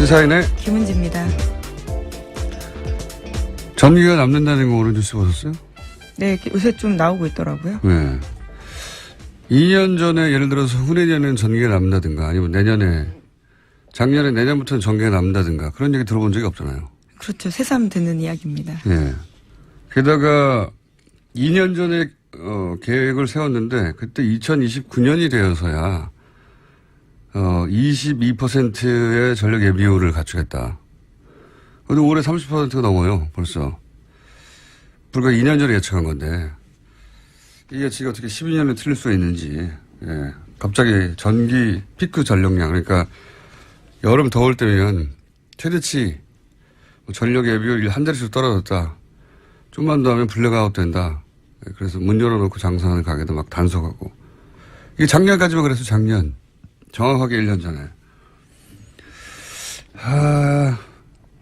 시사인의 김은지입니다. 전기가 남는다는 거 오늘 뉴스 보셨어요? 네, 요새 좀 나오고 있더라고요. 네. 2년 전에 예를 들어서 후내년에는 전기가 남는다든가 아니면 작년에 내년부터는 전기가 남는다든가 그런 얘기 들어본 적이 없잖아요. 그렇죠. 새삼 듣는 이야기입니다. 네. 게다가 2년 전에 계획을 세웠는데 그때 2029년이 되어서야 22%의 전력 예비율을 갖추겠다. 근데 올해 30%가 넘어요, 벌써. 불과 2년 전에 예측한 건데, 이 예측이 어떻게 12년에 틀릴 수가 있는지, 예. 갑자기 전기 피크 전력량, 그러니까 여름 더울 때면 최대치 전력 예비율 한 자릿수 떨어졌다. 좀만 더 하면 블랙아웃 된다. 그래서 문 열어놓고 장사하는 가게도 막 단속하고. 이게 작년까지만 그래서 작년. 정확하게 1년 전에.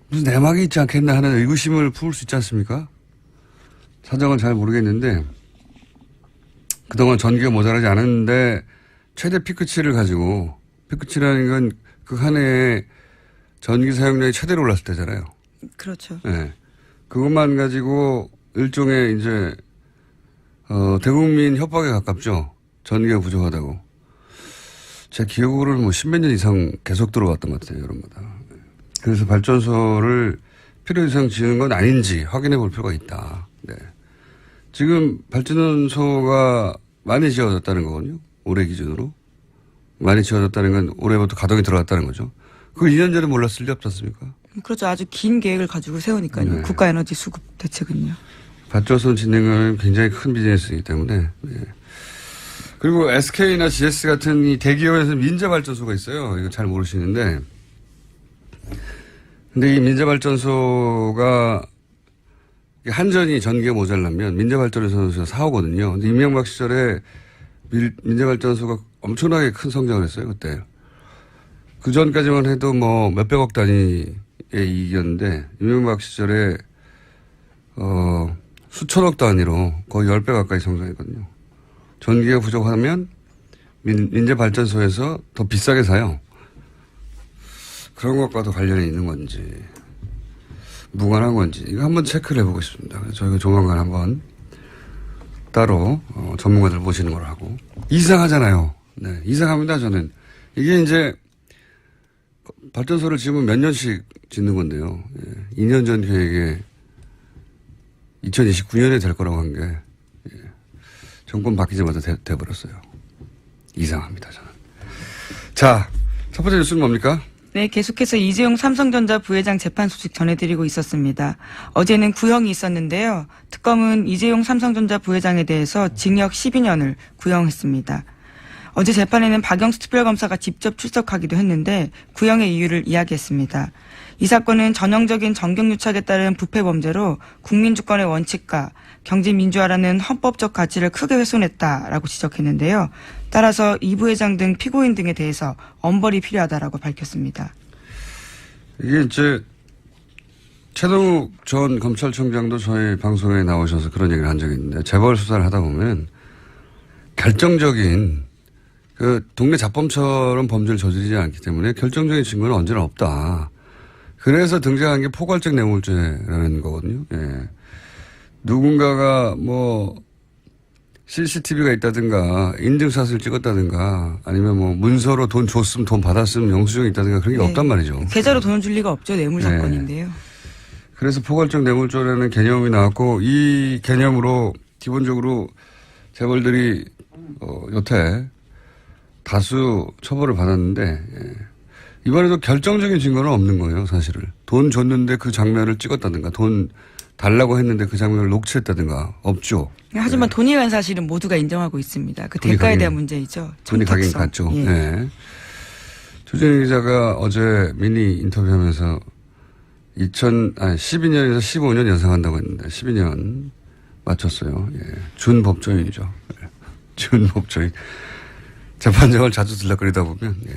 무슨 내막이 있지 않겠나 하는 의구심을 품을 수 있지 않습니까? 사정은 잘 모르겠는데, 그동안 전기가 모자라지 않았는데, 최대 피크치를 가지고, 피크치라는 건 그 한 해에 전기 사용량이 최대로 올랐을 때잖아요. 그렇죠. 네. 그것만 가지고 일종의 이제, 대국민 협박에 가깝죠. 전기가 부족하다고. 제 기억으로는 뭐 십몇 년 이상 계속 들어왔던 것 같아요, 여름마다. 그래서 발전소를 필요 이상 지은 건 아닌지 확인해 볼 필요가 있다. 네. 지금 발전소가 많이 지어졌다는 거거든요. 올해 기준으로. 많이 지어졌다는 건 올해부터 가동이 들어갔다는 거죠. 그걸 2년 전에 몰랐을 리 없지 않습니까? 그렇죠. 아주 긴 계획을 가지고 세우니까요. 네. 국가에너지 수급 대책은요. 발전소 진행은 굉장히 큰 비즈니스이기 때문에. 네. 그리고 SK나 GS 같은 이 대기업에서 민자발전소가 있어요. 이거 잘 모르시는데. 근데 이 민자발전소가 한전이 전기가 모자라면 민자발전소에서 사오거든요. 근데 이명박 시절에 민자발전소가 엄청나게 큰 성장을 했어요, 그때. 그 전까지만 해도 뭐 몇백억 단위의 이익이었는데, 이명박 시절에, 수천억 단위로 거의 10배 가까이 성장했거든요. 전기가 부족하면 민자발전소에서 더 비싸게 사요. 그런 것과도 관련이 있는 건지, 무관한 건지, 이거 한번 체크를 해보고 싶습니다. 그래서 저희가 조만간 한번 따로 전문가들 모시는 걸 하고. 이상하잖아요. 네, 이상합니다, 저는. 이게 이제 발전소를 지으면 몇 년씩 짓는 건데요. 예, 2년 전 계획에 2029년에 될 거라고 한 게, 예, 정권 바뀌자마자 돼버렸어요. 이상합니다, 저는. 자, 첫 번째 뉴스는 뭡니까? 네, 계속해서 이재용 삼성전자 부회장 재판 소식 전해드리고 있었습니다. 어제는 구형이 있었는데요. 특검은 이재용 삼성전자 부회장에 대해서 징역 12년을 구형했습니다. 어제 재판에는 박영수 특별검사가 직접 출석하기도 했는데 구형의 이유를 이야기했습니다. 이 사건은 전형적인 정경유착에 따른 부패 범죄로 국민주권의 원칙과 경제민주화라는 헌법적 가치를 크게 훼손했다라고 지적했는데요. 따라서 이 부회장 등 피고인 등에 대해서 엄벌이 필요하다라고 밝혔습니다. 이게 이제 최동욱 전 검찰총장도 저희 방송에 나오셔서 그런 얘기를 한 적이 있는데, 재벌 수사를 하다 보면 결정적인 그 동네 잡범처럼 범죄를 저지르지 않기 때문에 결정적인 증거는 언제나 없다. 그래서 등장한 게 포괄적 뇌물죄라는 거거든요. 예. 누군가가 뭐 CCTV가 있다든가 인증샷을 찍었다든가 아니면 뭐 문서로 돈 줬으면 돈 받았으면 영수증이 있다든가 그런 게 네. 없단 말이죠. 계좌로 돈을 줄 리가 없죠. 뇌물 네. 사건인데요. 그래서 포괄적 뇌물죄라는 개념이 나왔고, 이 개념으로 기본적으로 재벌들이 여태 다수 처벌을 받았는데, 예. 이번에도 결정적인 증거는 없는 거예요, 사실을. 돈 줬는데 그 장면을 찍었다든가, 돈 달라고 했는데 그 장면을 녹취했다든가 없죠. 하지만 돈이 간 사실은 모두가 인정하고 있습니다. 그 돈이 대가에 가긴- 대한 문제이죠. 돈이 가긴 청탁성. 갔죠. 예. 네. 조진희 기자가 어제 미니 인터뷰하면서 12년에서 15년 연상한다고 했는데 12년 맞췄어요. 예. 준법조인이죠. 예. 준법조인. 재판장을 자주 들락거리다 보면, 예.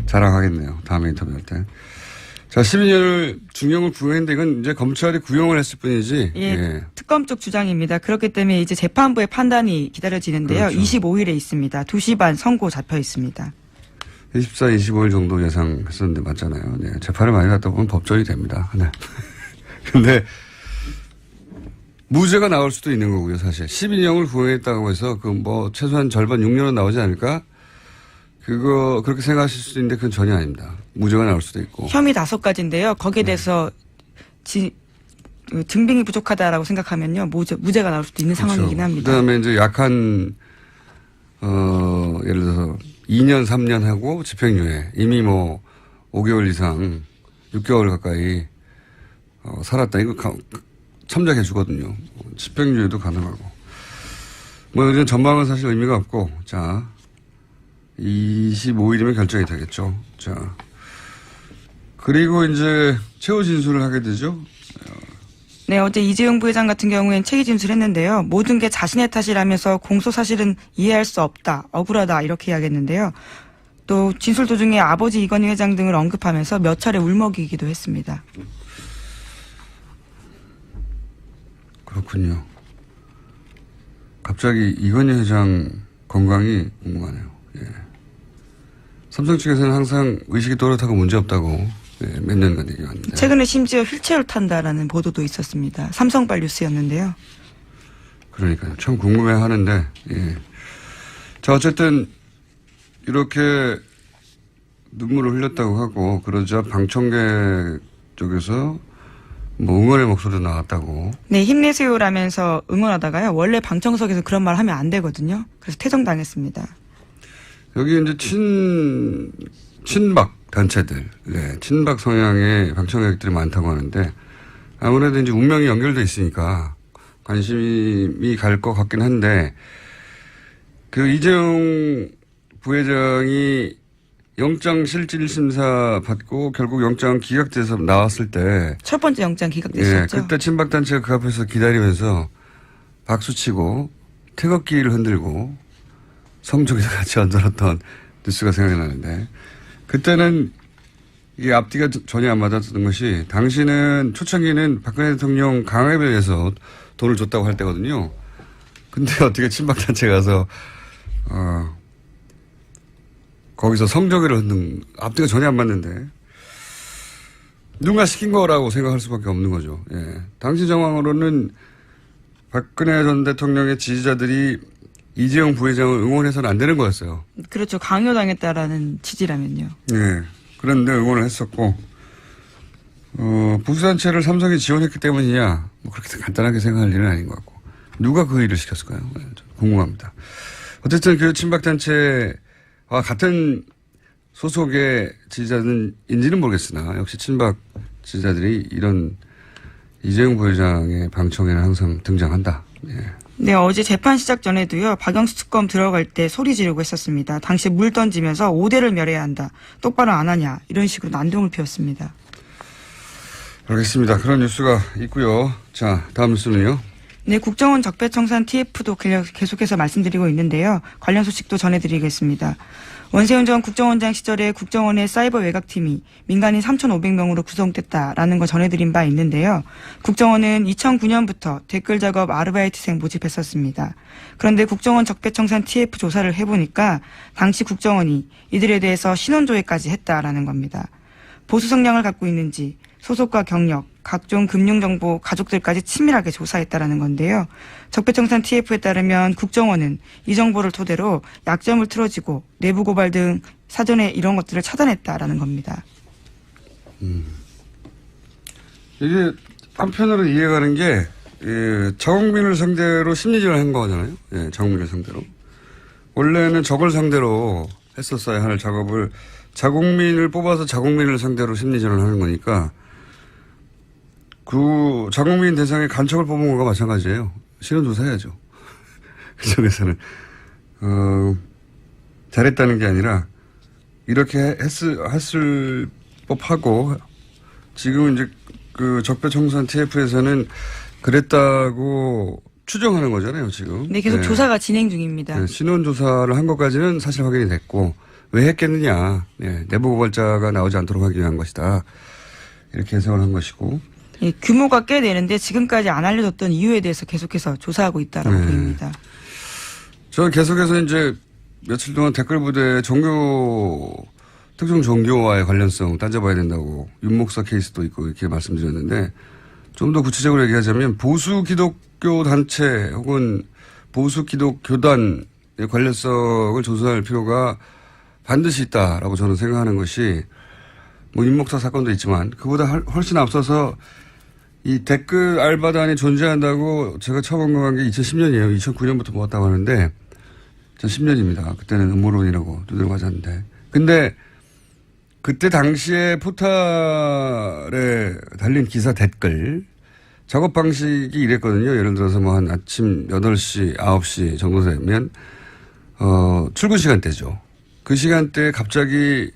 자랑하겠네요. 다음에 인터뷰할 때. 자, 12년을 중형을 구형했는데 이건 이제 검찰이 구형을 했을 뿐이지. 예, 예. 특검 쪽 주장입니다. 그렇기 때문에 이제 재판부의 판단이 기다려지는데요. 그렇죠. 25일에 있습니다. 2시 반 선고 잡혀 있습니다. 24, 25일 정도 예상했었는데 맞잖아요. 네, 재판을 많이 갔다 보면 법정이 됩니다. 네. 근데 무죄가 나올 수도 있는 거고요, 사실. 12년을 구형했다고 해서 최소한 절반 6년은 나오지 않을까? 그렇게 생각하실 수도 있는데 그건 전혀 아닙니다. 무죄가 나올 수도 있고. 혐의 5가지인데요. 거기에 대해서 증빙이 부족하다라고 생각하면요. 무죄가 나올 수도 있는 상황이긴 합니다. 그 다음에 이제 약한, 예를 들어서 2년, 3년 하고 집행유예. 이미 5개월 이상, 6개월 가까이, 살았다. 이거 참작해 주거든요. 집행유예도 가능하고. 이런 전망은 사실 의미가 없고, 자, 25일이면 결정이 되겠죠. 자. 그리고 이제 최후 진술을 하게 되죠. 네, 어제 이재용 부회장 같은 경우엔 체계 진술했는데요. 모든 게 자신의 탓이라면서 공소 사실은 이해할 수 없다, 억울하다 이렇게 이야기했는데요. 또 진술 도중에 아버지 이건희 회장 등을 언급하면서 몇 차례 울먹이기도 했습니다. 그렇군요. 갑자기 이건희 회장 건강이 궁금하네요. 예. 삼성 측에서는 항상 의식이 또렷하고 문제없다고 몇 년간 얘기했는데. 최근에 심지어 휠체어를 탄다라는 보도도 있었습니다. 삼성발 뉴스였는데요. 그러니까요. 참 궁금해하는데. 예. 자, 어쨌든 이렇게 눈물을 흘렸다고 하고 그러자 방청객 쪽에서 응원의 목소리도 나왔다고. 네, 힘내세요라면서 응원하다가요. 원래 방청석에서 그런 말 하면 안 되거든요. 그래서 퇴정당했습니다. 여기 이제 친박 단체들, 네, 친박 성향의 방청객들이 많다고 하는데 아무래도 이제 운명이 연결돼 있으니까 관심이 갈 것 같긴 한데 이재용 부회장이 영장 실질심사 받고 결국 영장 기각돼서 나왔을 때 첫 번째 영장 기각됐었죠. 예, 그때 친박 단체가 그 앞에서 기다리면서 박수치고 태극기를 흔들고 성적에서 같이 얹어놨던 뉴스가 생각이 나는데 그때는 이 앞뒤가 전혀 안 맞았던 것이 당시는 초창기는 박근혜 대통령 강압에 의해서 돈을 줬다고 할 때거든요. 근데 어떻게 친박단체 가서 거기서 성적을 흔든 앞뒤가 전혀 안 맞는데 누가 시킨 거라고 생각할 수밖에 없는 거죠. 예. 당시 정황으로는 박근혜 전 대통령의 지지자들이 이재용 부회장을 응원해서는 안 되는 거였어요. 그렇죠. 강요당했다라는 취지라면요. 예. 그런데 응원을 했었고, 보수단체를 삼성이 지원했기 때문이냐, 그렇게 간단하게 생각할 일은 아닌 것 같고. 누가 그 일을 시켰을까요? 네, 궁금합니다. 어쨌든 그 친박단체와 같은 소속의 지지자들인지는 모르겠으나, 역시 친박 지지자들이 이런 이재용 부회장의 방청에는 항상 등장한다. 예. 네, 어제 재판 시작 전에도요, 박영수 특검 들어갈 때 소리 지르고 했었습니다. 당시 물 던지면서 5대를 멸해야 한다. 똑바로 안 하냐. 이런 식으로 난동을 피웠습니다. 알겠습니다. 그런 뉴스가 있고요. 자, 다음 뉴스는요. 네, 국정원 적폐청산 TF도 계속해서 말씀드리고 있는데요. 관련 소식도 전해드리겠습니다. 원세훈 전 국정원장 시절에 국정원의 사이버 외곽팀이 민간인 3,500명으로 구성됐다라는 거 전해드린 바 있는데요. 국정원은 2009년부터 댓글 작업 아르바이트생 모집했었습니다. 그런데 국정원 적폐청산 TF 조사를 해보니까 당시 국정원이 이들에 대해서 신원조회까지 했다라는 겁니다. 보수 성향을 갖고 있는지 소속과 경력, 각종 금융정보, 가족들까지 친밀하게 조사했다라는 건데요. 적폐청산 TF에 따르면 국정원은 이 정보를 토대로 약점을 틀어지고 내부 고발 등 사전에 이런 것들을 차단했다라는 겁니다. 이게 한편으로 이해가는 게 자국민을 상대로 심리전을 한 거잖아요. 예, 자국민을 상대로. 원래는 적을 상대로 했었어야 할 작업을 자국민을 뽑아서 자국민을 상대로 심리전을 하는 거니까 그 자국민 대상의 간첩을 뽑은 것과 마찬가지예요. 신원조사해야죠. 그쪽에서는 잘했다는 게 아니라 이렇게 했을 법하고 지금 이제 그 적폐청산 TF에서는 그랬다고 추정하는 거잖아요, 지금. 네, 계속 조사가 진행 중입니다. 네, 신원조사를 한 것까지는 사실 확인이 됐고 왜 했겠느냐. 네, 내부 고발자가 나오지 않도록 하기 위한 것이다. 이렇게 해석을 한 것이고. 예, 규모가 꽤 되는데 지금까지 안 알려졌던 이유에 대해서 계속해서 조사하고 있다라고 보입니다. 저는 계속해서 이제 며칠 동안 댓글 부대 종교 특정 종교와의 관련성 따져봐야 된다고 윤 목사 케이스도 있고 이렇게 말씀드렸는데 좀 더 구체적으로 얘기하자면 보수 기독교 단체 혹은 보수 기독교단의 관련성을 조사할 필요가 반드시 있다라고 저는 생각하는 것이 뭐 윤 목사 사건도 있지만 그보다 훨씬 앞서서 이 댓글 알바단이 존재한다고 제가 처음 언급한 게 2010년이에요. 2009년부터 모았다고 하는데 2010년입니다. 그때는 음모론이라고 두드려 맞았는데. 근데 그때 당시에 포탈에 달린 기사 댓글 작업 방식이 이랬거든요. 예를 들어서 뭐 한 아침 8시, 9시 정도 되면 출근 시간대죠. 그 시간대에 갑자기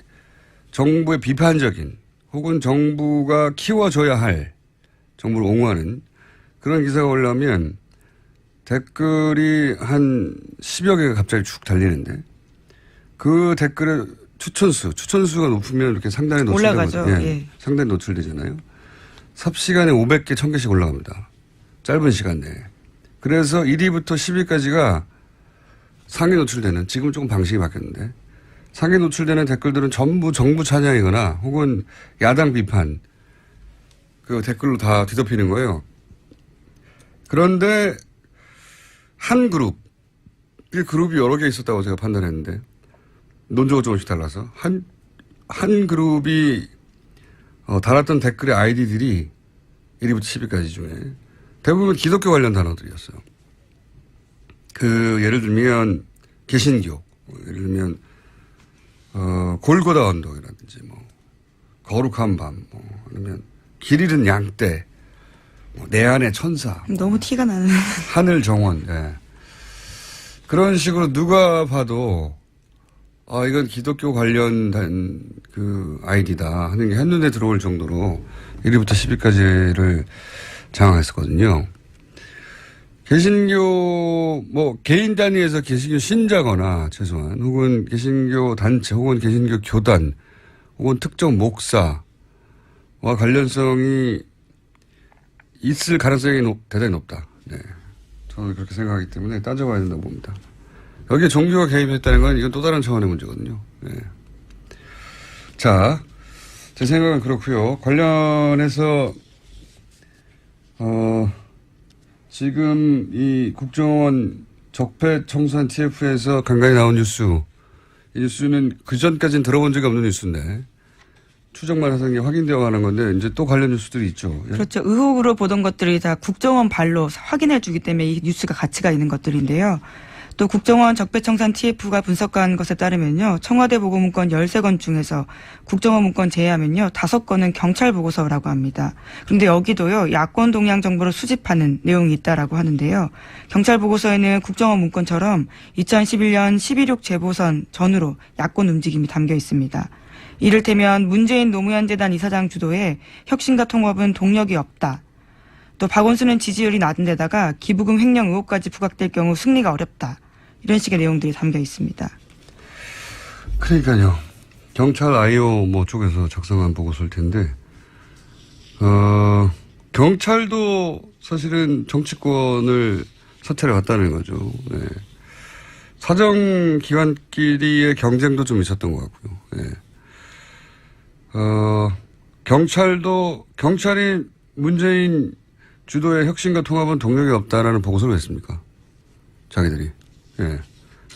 정부의 비판적인 혹은 정부가 키워줘야 할 정부를 옹호하는 그런 기사가 올라오면 댓글이 한 10여 개가 갑자기 쭉 달리는데 그 댓글의 추천수가 높으면 이렇게 상단에 노출되거든요. 올라가죠. 예. 상단에 노출되잖아요. 삽시간에 500개, 1000개씩 올라갑니다. 짧은 시간 내에. 그래서 1위부터 10위까지가 상위 노출되는, 지금 조금 방식이 바뀌었는데 상위 노출되는 댓글들은 전부 정부 찬양이거나 혹은 야당 비판 그 댓글로 다 뒤덮이는 거예요. 그런데 한 그룹, 이 그룹이 여러 개 있었다고 제가 판단했는데 논조가 조금씩 달라서 한 그룹이 달았던 댓글의 아이디들이 1위부터 10위까지 중에 대부분 기독교 관련 단어들이었어요. 그 예를 들면 개신교, 예를 들면 골고다 언덕이라든지 뭐 거룩한 밤, 뭐 아니면 길 잃은 양떼, 뭐 내 안의 천사, 너무 티가 나는. 하늘 정원, 예. 그런 식으로 누가 봐도 이건 기독교 관련된 그 아이디다 하는 게 한눈에 들어올 정도로 1위부터 10위까지를 장악했었거든요. 개신교, 뭐, 개인 단위에서 개신교 신자거나, 최소한, 혹은 개신교 단체, 혹은 개신교 교단, 혹은 특정 목사와 관련성이 있을 가능성이 대단히 높다. 네. 저는 그렇게 생각하기 때문에 따져봐야 된다고 봅니다. 여기에 종교가 개입했다는 건 이건 또 다른 차원의 문제거든요. 네. 자, 제 생각은 그렇고요. 관련해서 지금 이 국정원 적폐청산 TF에서 간간히 나온 뉴스, 이 뉴스는 그 전까지는 들어본 적이 없는 뉴스인데 추정만 해서 확인되어 가는 건데 이제 또 관련 뉴스들이 있죠. 예? 그렇죠. 의혹으로 보던 것들이 다 국정원 발로 확인해 주기 때문에 이 뉴스가 가치가 있는 것들인데요. 또 국정원 적폐청산 TF가 분석한 것에 따르면요. 청와대 보고문건 13건 중에서 국정원 문건 제외하면요. 5건은 경찰 보고서라고 합니다. 그런데 여기도요. 야권 동향 정보를 수집하는 내용이 있다라고 하는데요. 경찰 보고서에는 국정원 문건처럼 2011년 11.6 재보선 전후로 야권 움직임이 담겨 있습니다. 이를테면 문재인 노무현 재단 이사장 주도의 혁신과 통합은 동력이 없다. 또 박원순은 지지율이 낮은 데다가 기부금 횡령 의혹까지 부각될 경우 승리가 어렵다. 이런 식의 내용들이 담겨 있습니다. 그러니까요. 경찰 IO 뭐 쪽에서 작성한 보고서일 텐데, 경찰도 사실은 정치권을 사찰해 왔다는 거죠. 네. 사정기관끼리의 경쟁도 좀 있었던 것 같고요. 네. 경찰이 문재인 주도의 혁신과 통합은 동력이 없다라는 보고서를 냈습니까? 자기들이. 예.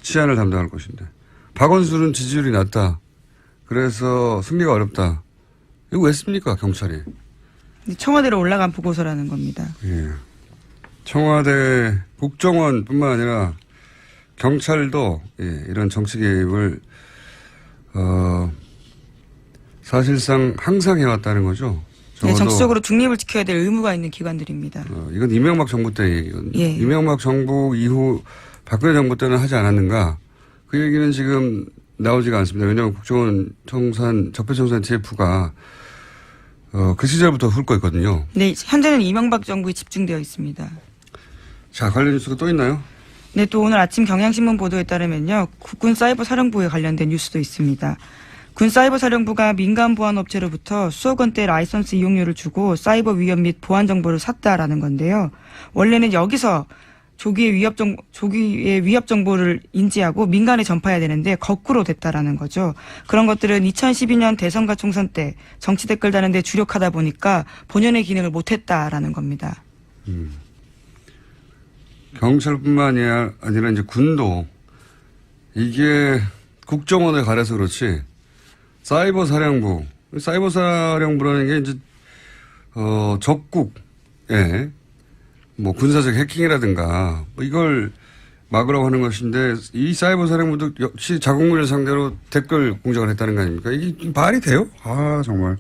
치안을 담당할 것인데. 박원순은 지지율이 낮다. 그래서 승리가 어렵다. 이거 왜 씁니까, 경찰이? 청와대로 올라간 보고서라는 겁니다. 예. 청와대 국정원뿐만 아니라 경찰도 예, 이런 정치 개입을 사실상 항상 해왔다는 거죠. 네, 정치적으로 중립을 지켜야 될 의무가 있는 기관들입니다. 이건 이명박 정부 때 얘기거든요. 예. 이명박 정부 이후 박근혜 정부 때는 하지 않았는가. 그 얘기는 지금 나오지가 않습니다. 왜냐하면 국정원 적폐청산 TF가 그 시절부터 훑고 있거든요. 네, 현재는 이명박 정부에 집중되어 있습니다. 자, 관련 뉴스가 또 있나요? 네, 또 오늘 아침 경향신문 보도에 따르면요. 국군 사이버 사령부에 관련된 뉴스도 있습니다. 군 사이버 사령부가 민간 보안 업체로부터 수억 원대 라이선스 이용료를 주고 사이버 위협 및 보안 정보를 샀다라는 건데요. 원래는 여기서 조기의 위협 정보를 인지하고 민간에 전파해야 되는데 거꾸로 됐다라는 거죠. 그런 것들은 2012년 대선과 총선 때 정치 댓글 다는 데 주력하다 보니까 본연의 기능을 못했다라는 겁니다. 경찰뿐만이 아니라 이제 군도 이게 국정원에 가려서 그렇지 사이버 사령부라는 게 이제 적국에 뭐 군사적 해킹이라든가 뭐 이걸 막으라고 하는 것인데 이 사이버 사령부도 역시 자국민을 상대로 댓글 공작을 했다는 거 아닙니까? 이게 말이 돼요? 아 정말.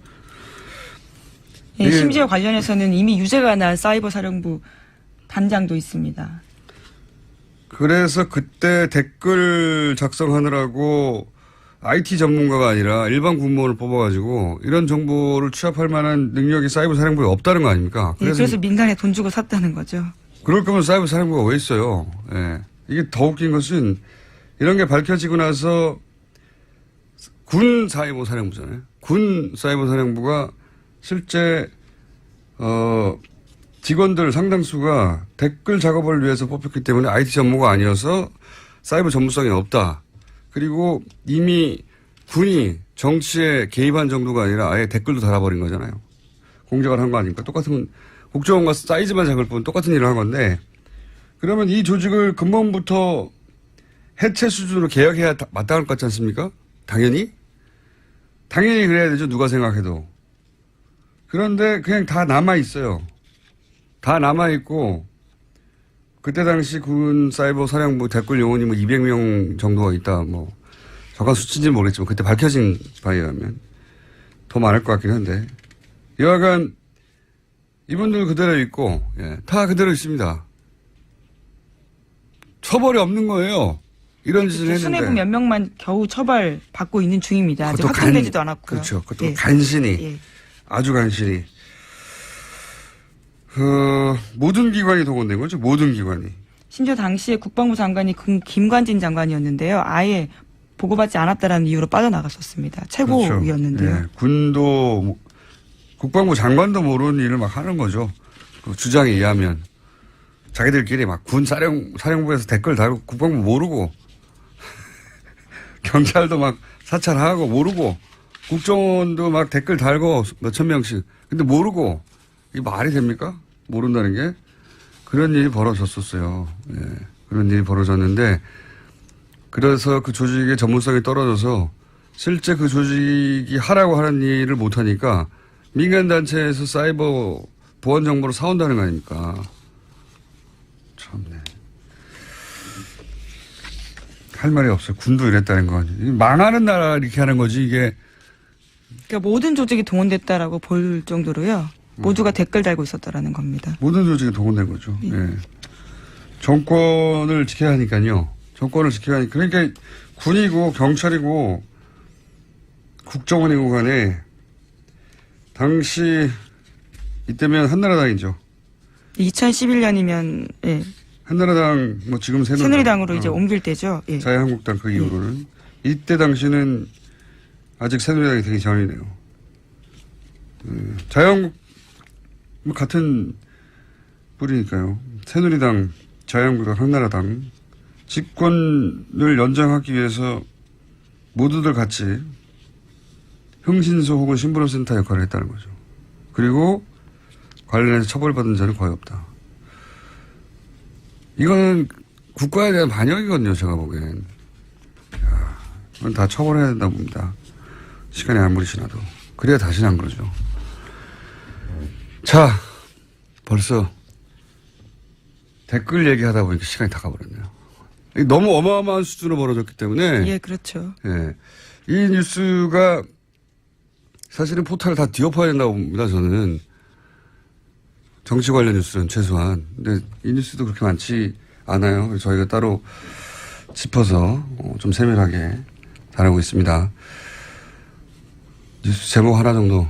예, 심지어 관련해서는 이미 유죄가 난 사이버 사령부 단장도 있습니다. 그래서 그때 댓글 작성하느라고 IT 전문가가 아니라 일반 공무원을 뽑아가지고 이런 정보를 취합할 만한 능력이 사이버 사령부에 없다는 거 아닙니까? 그래서 민간에 돈 주고 샀다는 거죠. 그럴 거면 사이버 사령부가 왜 있어요? 예. 이게 더 웃긴 것은 이런 게 밝혀지고 나서 군 사이버 사령부잖아요. 군 사이버 사령부가 실제 직원들 상당수가 댓글 작업을 위해서 뽑혔기 때문에 IT 전문가 아니어서 사이버 전문성이 없다. 그리고 이미 군이 정치에 개입한 정도가 아니라 아예 댓글도 달아버린 거잖아요. 공작을 한 거 아닙니까? 똑같은 국정원과 사이즈만 작을 뿐 똑같은 일을 한 건데 그러면 이 조직을 근본부터 해체 수준으로 개혁해야 마땅할 것 같지 않습니까? 당연히 그래야 되죠. 누가 생각해도. 그런데 그냥 다 남아있어요. 다 남아있고 그때 당시 군 사이버 사령부 댓글 요원이 뭐 200명 정도가 있다. 뭐 정확한 수치인지는 모르겠지만 그때 밝혀진 바에 의하면 더 많을 것 같긴 한데 여하간 이분들 그대로 있고 다 그대로 있습니다. 처벌이 없는 거예요. 이런 짓을 했는데. 수뇌부 몇 명만 겨우 처벌받고 있는 중입니다. 아직 확정되지도 않았고요. 그렇죠. 그것도 간신히 아주 간신히. 모든 기관이 동원된 거죠. 모든 기관이. 심지어 당시에 국방부 장관이 김관진 장관이었는데요. 아예 보고받지 않았다라는 이유로 빠져나갔었습니다. 최고위였는데요. 그렇죠. 군도 국방부 장관도 모르는 일을 막 하는 거죠. 그 주장에 의하면 자기들끼리 막 군 사령부에서 댓글 달고 국방부 모르고 경찰도 막 사찰하고 모르고 국정원도 막 댓글 달고 몇천 명씩 근데 모르고 이게 말이 됩니까? 모른다는 게 그런 일이 벌어졌었어요. 예. 그런 일이 벌어졌는데 그래서 그 조직의 전문성이 떨어져서 실제 그 조직이 하라고 하는 일을 못하니까 민간단체에서 사이버 보안 정보를 사온다는 거 아닙니까? 참네. 할 말이 없어요. 군도 이랬다는 건. 망하는 나라 이렇게 하는 거지 이게. 그러니까 모든 조직이 동원됐다라고 볼 정도로요. 모두가 댓글 달고 있었다라는 겁니다. 모든 조직이 동원된 거죠. 예. 정권을 지켜야 하니까요. 정권을 지켜야 하니까. 그러니까 군이고 경찰이고 국정원이고 간에 당시 이때면 한나라당이죠. 2011년이면 한나라당 뭐 지금 새누리당으로 이제 옮길 때죠. 예. 자유한국당 그 이후로는 이때 당시는 아직 새누리당이 되기 전이네요. 자유한국 뭐 같은 뿌리니까요. 새누리당, 자유한국당, 한나라당 집권을 연장하기 위해서 모두들 같이 흥신소 혹은 신분센터 역할을 했다는 거죠. 그리고 관련해서 처벌받은 자는 거의 없다. 이거는 국가에 대한 반역이거든요. 제가 보기엔. 이건 다 처벌해야 된다 봅니다. 시간이 아무리 지나도. 그래야 다시는 안 그러죠. 자, 벌써 댓글 얘기하다 보니까 시간이 다 가버렸네요. 너무 어마어마한 수준으로 벌어졌기 때문에. 예, 그렇죠. 예. 이 뉴스가 사실은 포탈을 다 뒤엎어야 된다고 봅니다. 저는. 정치 관련 뉴스는 최소한. 근데 이 뉴스도 그렇게 많지 않아요. 그래서 저희가 따로 짚어서 좀 세밀하게 다루고 있습니다. 뉴스 제목 하나 정도,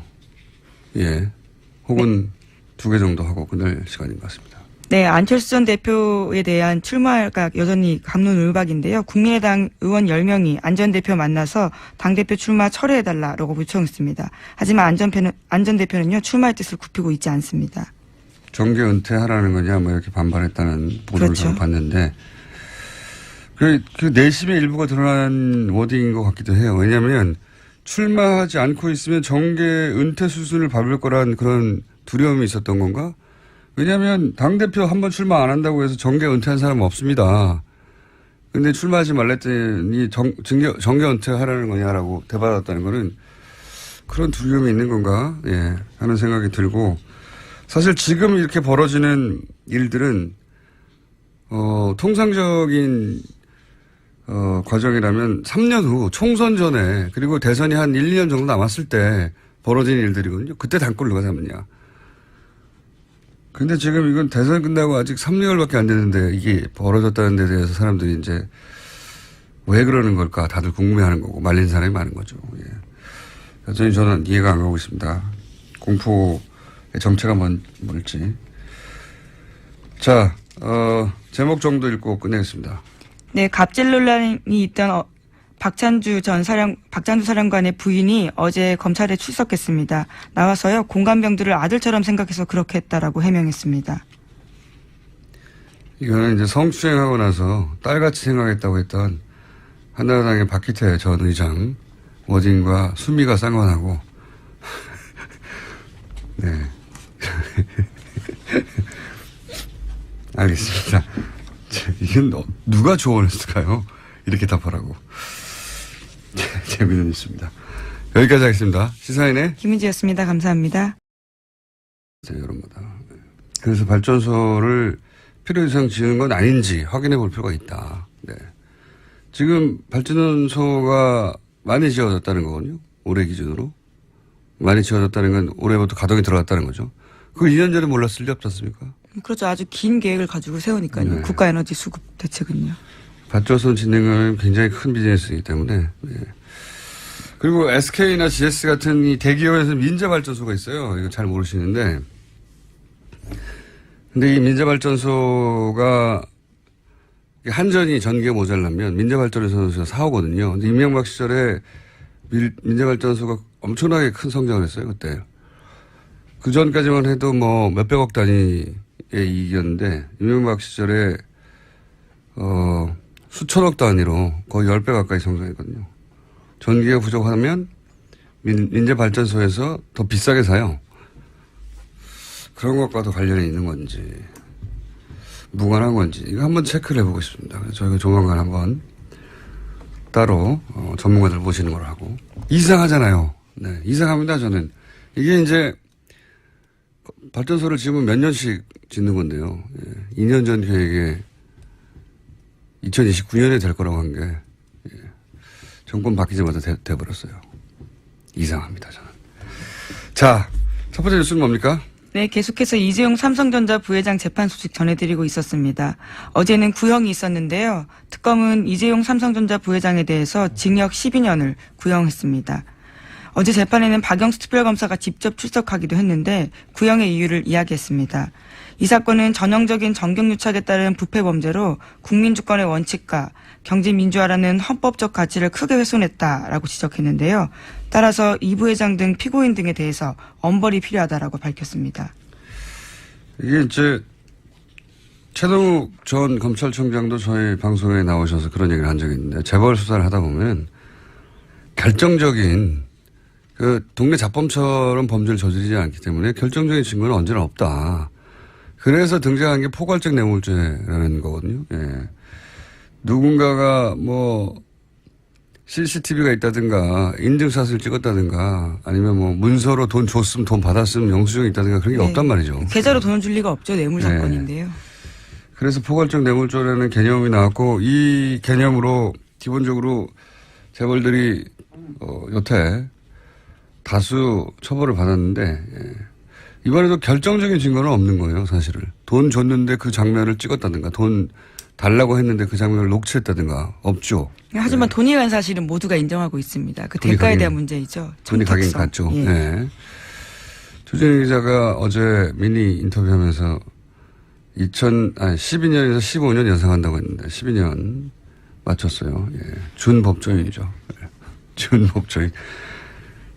혹은 두 개 정도 하고 끝낼 시간인 것 같습니다. 네, 안철수 전 대표에 대한 출마가 여전히 갑론을박인데요. 국민의당 의원 10명이 안 전 대표 만나서 당대표 출마 철회해달라고 요청했습니다. 하지만 안 전 대표는요, 출마의 뜻을 굽히고 있지 않습니다. 정계 은퇴하라는 거냐 뭐 이렇게 반발했다는 보도를 그렇죠. 봤는데 그 내심의 일부가 드러난 워딩인 것 같기도 해요. 왜냐하면 출마하지 않고 있으면 정계 은퇴 수순을 밟을 거란 그런 두려움이 있었던 건가? 왜냐하면 당대표 한 번 출마 안 한다고 해서 정계 은퇴한 사람은 없습니다. 근데 출마하지 말랬더니 정계 은퇴하라는 거냐라고 대받았다는 거는 그런 두려움이 있는 건가? 예, 하는 생각이 들고 사실 지금 이렇게 벌어지는 일들은 통상적인 과정이라면 3년 후 총선 전에 그리고 대선이 한 1, 2년 정도 남았을 때 벌어진 일들이거든요. 그때 당권을 누가 잡느냐. 근데 지금 이건 대선 끝나고 아직 3개월밖에 안 됐는데 이게 벌어졌다는 데 대해서 사람들이 이제 왜 그러는 걸까 다들 궁금해하는 거고 말린 사람이 많은 거죠. 예. 여전히 저는 이해가 안 가고 있습니다. 공포의 정체가 뭘지. 자, 제목 정도 읽고 끝내겠습니다. 네, 갑질 논란이 있던 박찬주 사령관의 부인이 어제 검찰에 출석했습니다. 나와서요, 공감병들을 아들처럼 생각해서 그렇게 했다라고 해명했습니다. 이거는 이제 성추행하고 나서 딸같이 생각했다고 했던 한나라당의 박기태 전 의장 워딩과 수미가 쌍관하고 네. 알겠습니다. 이건 누가 조언했을까요? 이렇게 답하라고. 재미는 있습니다. 여기까지 하겠습니다. 시사인의 김은지였습니다. 감사합니다. 네, 여러분보다. 그래서 발전소를 필요 이상 지은 건 아닌지 확인해 볼 필요가 있다. 네. 지금 발전소가 많이 지어졌다는 거거든요. 올해 기준으로. 많이 지어졌다는 건 올해부터 가동이 들어갔다는 거죠. 그걸 2년 전에 몰랐을 리 없지 않습니까? 그렇죠. 아주 긴 계획을 가지고 세우니까요. 네. 국가에너지 수급 대책은요. 발전소 짓는 건 굉장히 큰 비즈니스이기 때문에. 네. 그리고 SK나 GS 같은 이 대기업에서 민자발전소가 있어요. 이거 잘 모르시는데. 근데 이 민자발전소가 한전이 전기가 모자라면 민자발전소에서 사오거든요. 근데 이명박 시절에 민자발전소가 엄청나게 큰 성장을 했어요, 그때. 그 전까지만 해도 뭐 몇백억 단위의 이익이었는데, 이명박 시절에, 수천억 단위로 거의 10배 가까이 성장했거든요. 전기가 부족하면 민자발전소에서 더 비싸게 사요. 그런 것과도 관련이 있는 건지, 무관한 건지, 이거 한번 체크를 해보고 싶습니다. 그래서 저희가 조만간 한번 따로, 전문가들 모시는 걸 하고. 이상하잖아요. 네, 이상합니다, 저는. 이게 이제, 발전소를 지으면 몇 년씩 짓는 건데요. 예, 2년 전 계획에 2029년에 될 거라고 한 게, 예, 정권 바뀌자마자 돼버렸어요. 이상합니다, 저는. 자, 첫 번째 뉴스는 뭡니까? 네, 계속해서 이재용 삼성전자 부회장 재판 소식 전해드리고 있었습니다. 어제는 구형이 있었는데요. 특검은 이재용 삼성전자 부회장에 대해서 징역 12년을 구형했습니다. 어제 재판에는 박영수 특별검사가 직접 출석하기도 했는데 구형의 이유를 이야기했습니다. 이 사건은 전형적인 정경유착에 따른 부패 범죄로 국민주권의 원칙과 경제민주화라는 헌법적 가치를 크게 훼손했다라고 지적했는데요. 따라서 이 부회장 등 피고인 등에 대해서 엄벌이 필요하다라고 밝혔습니다. 이게 이제 최동욱 전 검찰총장도 저희 방송에 나오셔서 그런 얘기를 한 적이 있는데 재벌 수사를 하다 보면 결정적인 그 동네 자범처럼 범죄를 저지르지 않기 때문에 결정적인 증거는 언제나 없다. 그래서 등장한 게 포괄적 뇌물죄라는 거거든요. 예. 누군가가 뭐 CCTV가 있다든가 인증샷을 찍었다든가 아니면 뭐 문서로 돈 줬음 돈 받았음 영수증이 있다든가 그런 게 네. 없단 말이죠. 계좌로 돈을 줄 리가 없죠. 뇌물 네. 사건인데요. 그래서 포괄적 뇌물죄라는 개념이 나왔고 이 개념으로 기본적으로 재벌들이 여태 다수 처벌을 받았는데 예. 이번에도 결정적인 증거는 없는 거예요. 사실을. 돈 줬는데 그 장면을 찍었다든가 돈 달라고 했는데 그 장면을 녹취했다든가 없죠. 하지만 돈이 간 사실은 모두가 인정하고 있습니다. 그 돈이 대가에 가긴- 대한 문제이죠. 돈이 가긴 청탁성. 갔죠. 예. 네. 조진희 기자가 어제 미니 인터뷰하면서 12년에서 15년 연상한다고 했는데 12년 맞췄어요. 예. 준법조인이죠. 예. 준법조인.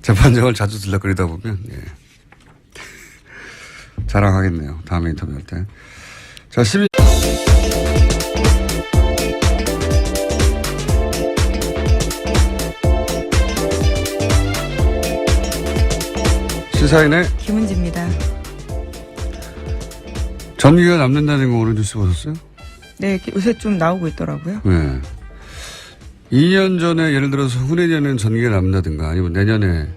재판장을 자주 들락거리다 보면 예. 자랑하겠네요. 다음에 인터뷰할 때. 자, 12. 시사인의 김은지입니다. 전기가 남는다는 거 오늘 뉴스 보셨어요? 네, 요새 좀 나오고 있더라고요. 네. 2년 전에 예를 들어서 후내년에는 전기가 남는다든가 아니면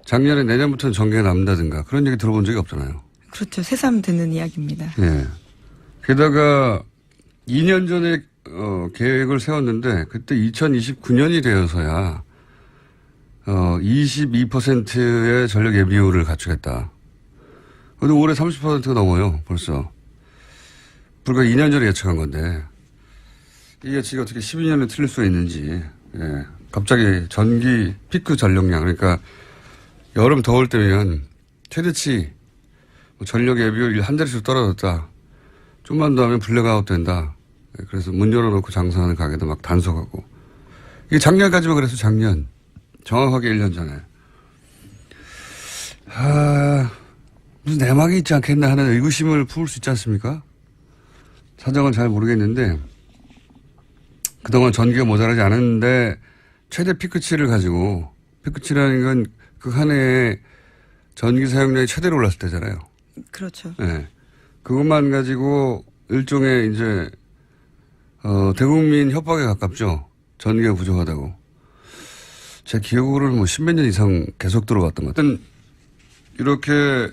작년에 내년부터는 전기가 남는다든가 그런 얘기 들어본 적이 없잖아요. 그렇죠. 새삼 듣는 이야기입니다. 예. 게다가 2년 전에 계획을 세웠는데 그때 2029년이 되어서야 22%의 전력 예비율을 갖추겠다. 근데 올해 30%가 넘어요. 벌써. 불과 2년 전에 예측한 건데 이 예측이 어떻게 12년에 틀릴 수가 있는지. 예. 갑자기 전기 피크 전력량 그러니까 여름 더울 때면 최대치 전력 예비율이 한 자릿수 떨어졌다. 좀만 더 하면 블랙아웃 된다. 그래서 문 열어놓고 장사하는 가게도 막 단속하고. 이게 작년까지만 그래서 작년. 정확하게 1년 전에. 무슨 내막이 있지 않겠나 하는 의구심을 품을 수 있지 않습니까? 사정은 잘 모르겠는데 그동안 전기가 모자라지 않았는데 최대 피크치를 가지고 피크치라는 건 그 한 해에 전기 사용량이 최대로 올랐을 때잖아요. 그렇죠. 네. 그것만 가지고 일종의 이제 대국민 협박에 가깝죠. 전기가 부족하다고. 제 기억으로는 뭐 십몇 년 이상 계속 들어왔던 것 같아요. 이렇게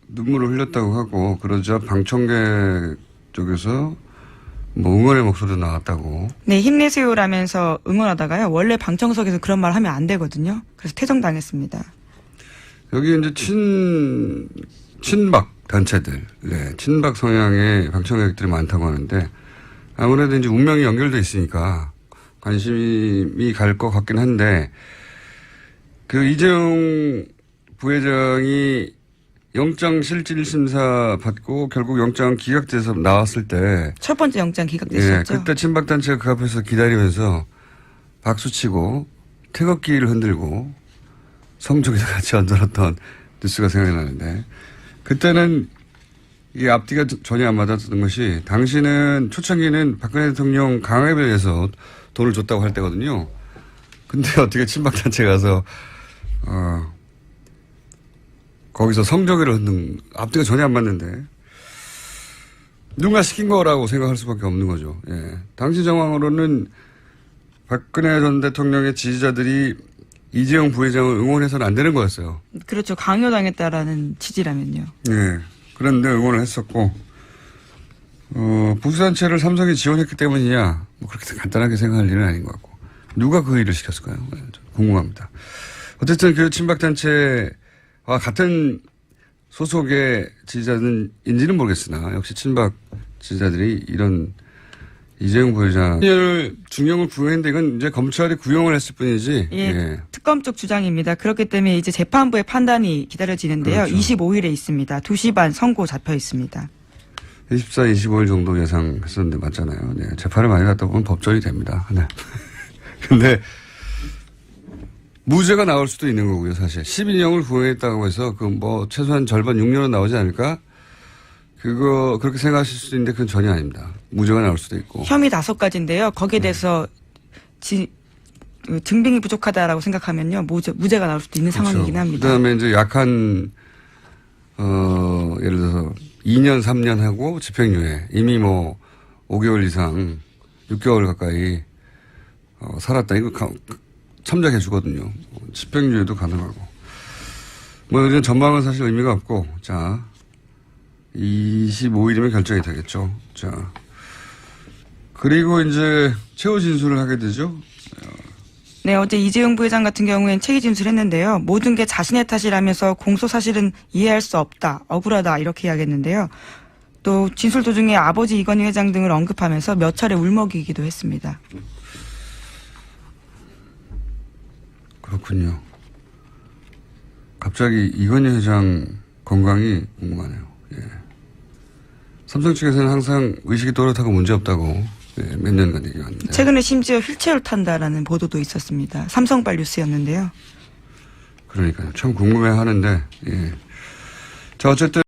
눈물을 흘렸다고 하고 그러자 방청객 쪽에서 뭐 응원의 목소리도 나왔다고. 네, 힘내세요라면서 응원하다가요. 원래 방청석에서 그런 말 하면 안 되거든요. 그래서 퇴정당했습니다. 여기 이제 친박 단체들, 네, 친박 성향의 방청객들이 많다고 하는데 아무래도 이제 운명이 연결돼 있으니까 관심이 갈 것 같긴 한데 그 이재용 부회장이 영장 실질심사 받고 결국 영장 기각돼서 나왔을 때 첫 번째 영장 기각됐었죠. 예, 그때 친박 단체가 그 앞에서 기다리면서 박수치고 태극기를 흔들고 성적에서 같이 얹어놨던 뉴스가 생각이 나는데 그때는 이게 앞뒤가 전혀 안 맞았던 것이 당시는 초창기는 박근혜 대통령 강압에 의해서 돈을 줬다고 할 때거든요. 근데 어떻게 친박 단체 가서 거기서 성적을 흔든 앞뒤가 전혀 안 맞는데 누가 시킨 거라고 생각할 수밖에 없는 거죠. 예. 당시 정황으로는 박근혜 전 대통령의 지지자들이 이재용 부회장을 응원해서는 안 되는 거였어요. 그렇죠. 강요당했다라는 취지라면요. 예. 그런데 응원을 했었고 보수단체를 삼성이 지원했기 때문이냐 뭐 그렇게 간단하게 생각할 일은 아닌 것 같고 누가 그 일을 시켰을까요? 네, 궁금합니다. 어쨌든 그 친박단체와 같은 소속의 지지자인지는 모르겠으나 역시 친박 지지자들이 이런 이재용 부회장을 중형을 구형했는데 이건 이제 검찰이 구형을 했을 뿐이지. 예, 예. 특검 쪽 주장입니다. 그렇기 때문에 이제 재판부의 판단이 기다려지는데요. 그렇죠. 25일에 있습니다. 2시 반 선고 잡혀 있습니다. 24, 25일 정도 예상했었는데 맞잖아요. 네. 재판을 많이 갔다 보면 법정이 됩니다. 네. 근데 무죄가 나올 수도 있는 거고요, 사실. 12년을 구형했다고 해서 그 뭐 최소한 절반 6년은 나오지 않을까? 그렇게 생각하실 수도 있는데 그건 전혀 아닙니다. 무죄가 나올 수도 있고. 혐의 5가지인데요. 거기에 대해서 증빙이 부족하다라고 생각하면요. 무죄가 나올 수도 있는 상황이긴 합니다. 그다음에 이제 약한 예를 들어서 2년, 3년 하고 집행유예. 이미 뭐 5개월 이상 6개월 가까이 살았다. 이거 참작해 주거든요. 집행유예도 가능하고. 뭐 이런 전망은 사실 의미가 없고. 자, 25일이면 결정이 되겠죠. 자. 그리고 이제 최후 진술을 하게 되죠. 네, 어제 이재용 부회장 같은 경우엔 체의 진술했는데요. 모든 게 자신의 탓이라면서 공소 사실은 이해할 수 없다, 억울하다 이렇게 이야기했는데요. 또 진술 도중에 아버지 이건희 회장 등을 언급하면서 몇 차례 울먹이기도 했습니다. 그렇군요. 갑자기 이건희 회장 건강이 궁금하네요. 예. 삼성 측에서는 항상 의식이 또렷하고 문제없다고 몇 년간 얘기했는데. 최근에 심지어 휠체어를 탄다라는 보도도 있었습니다. 삼성발 뉴스였는데요. 그러니까요. 참 궁금해하는데. 예. 자, 어쨌든.